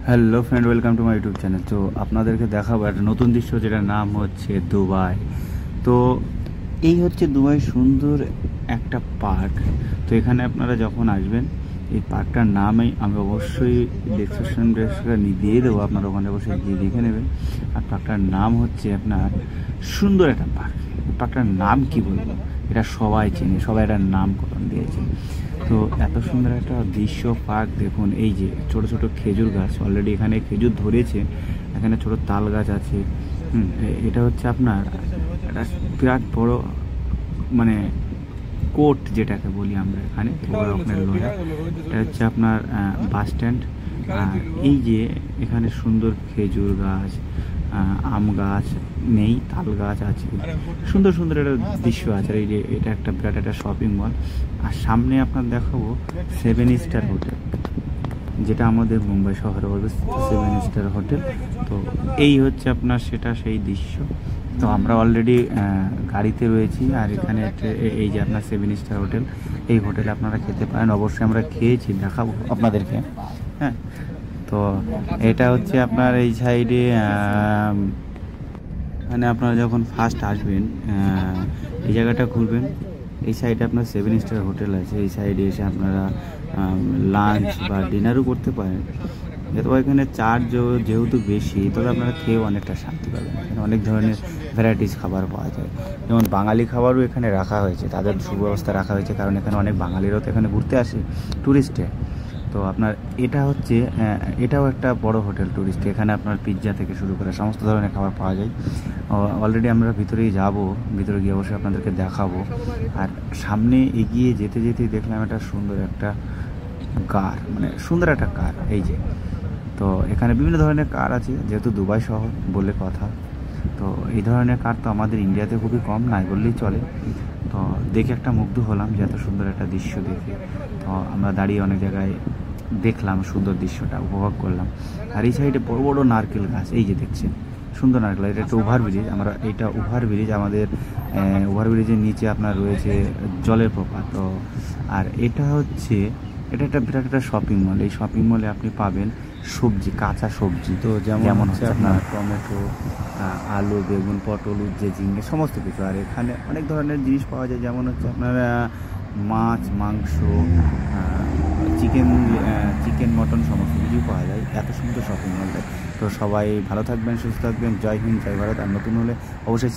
Hello friend, welcome to my YouTube channel. তো আপনাদেরকে দেখাবো একটা নতুন দৃশ্য, যেটার নাম হচ্ছে দুবাই। তো এই হচ্ছে দুবাই সুন্দর একটা পার্ক। তো এখানে আপনারা যখন আসবেন, এই পার্কটার নামই আমি অবশ্যই ডেসক্রিপশন দিয়ে দেবো, আপনারা ওখানে অবশ্যই গিয়ে দেখে নেবেন। আর পার্কটার নাম হচ্ছে আপনার সুন্দর একটা পার্ক। পার্কটার নাম কি বলবো, এটা সবাই চেনে, সবাই এটার নামকরণ দিয়েছে। তো এত সুন্দর একটা দৃশ্য পার্ক দেখুন। এই যে ছোট ছোট খেজুর গাছ, অলরেডি এখানে খেজুর ধরেছে, এখানে ছোট তাল গাছ আছে। এটা হচ্ছে আপনার একটা বিরাট বড় মানে কোর্ট, যেটাকে বলি আমরা এখানে ওখানে লোহা। এটা হচ্ছে আপনার বাস স্ট্যান্ড। আর এই যে এখানে সুন্দর খেজুর গাছ, আম গাছ নেই, তাল গাছ আছে, সুন্দর সুন্দর একটা দৃশ্য আছে। আর এই যে এটা একটা বিরাট একটা শপিং মল। আর সামনে আপনার দেখাবো 7 স্টার হোটেল, যেটা আমাদের মুম্বাই শহরে অবস্থিত 7 স্টার হোটেল। তো এই হচ্ছে আপনার সেই দৃশ্য। তো আমরা অলরেডি গাড়িতে রয়েছি, আর এখানে এই যে আপনার 7 স্টার হোটেল, এই হোটেলে আপনারা খেতে পারেন। অবশ্যই আমরা খেয়েছি, দেখাবো আপনাদেরকে। হ্যাঁ, তো এটা হচ্ছে আপনার এই সাইডে, মানে আপনারা যখন ফার্স্ট আসবেন এই জায়গাটা ঘুরবেন, এই সাইডে আপনার 7 স্টার হোটেল আছে। এই সাইডে এসে আপনারা লাঞ্চ বা ডিনারও করতে পারেন। অথবা এখানে চার্জ যেহেতু বেশি, তবে আপনারা খেয়েও অনেকটা শান্তি পাবেন। এখানে অনেক ধরনের ভ্যারাইটিস খাবার পাওয়া যায়, যেমন বাঙালি খাবারও এখানে রাখা হয়েছে, তাদের সুব্যবস্থা রাখা হয়েছে, কারণ এখানে অনেক বাঙালিরাও তো এখানে ঘুরতে আসে ট্যুরিস্টে। তো আপনার এটা হচ্ছে এটাও একটা বড় হোটেল ট্যুরিস্ট। এখানে আপনার পিৎজা থেকে শুরু করে সমস্ত ধরনের খাবার পাওয়া যায়। অলরেডি আমরা ভিতরেই যাব, ভিতরে গিয়ে অবশ্যই আপনাদেরকে দেখাবো। আর সামনে এগিয়ে যেতে যেতেই দেখলাম একটা সুন্দর একটা কার, মানে সুন্দর একটা কার। এই যে, তো এখানে বিভিন্ন ধরনের কার আছে, যেহেতু দুবাই শহর বলে কথা। তো এই ধরনের কার তো আমাদের ইন্ডিয়াতে খুবই কম, নাই বললেই চলে। তো দেখে একটা মুগ্ধ হলাম যে এত সুন্দর একটা দৃশ্য দেখে। তো আমরা দাঁড়িয়ে অনেক জায়গায় দেখলাম, সুন্দর দৃশ্যটা উপভোগ করলাম। আর এই সাইডে বড় বড় নারকেল গাছ, এই যে দেখছেন সুন্দর নারকেল। এটা একটা ওভারব্রিজ, আমরা এইটা ওভারব্রিজ, আমাদের ওভারব্রিজের নিচে আপনার রয়েছে জলের প্রপাত। তো আর এটা একটা বিরাট একটা শপিং মল। এই শপিং মলে আপনি পাবেন সবজি, কাঁচা সবজি। তো যেমন হচ্ছে আপনার টমেটো, আলু, বেগুন, পটল, উচ্ছে, ঝিঙে, সমস্ত কিছু। আর এখানে অনেক ধরনের জিনিস পাওয়া যায়, যেমন হচ্ছে আপনার মাছ, মাংস, চিকেন, মটন, সমস্ত কিছুই পাওয়া যায়। এত সুন্দর শপিং মলটা। তো সবাই ভালো থাকবেন, সুস্থ থাকবেন। জয় হিন্দ, জয় ভারত। আর নতুন হলে অবশ্যই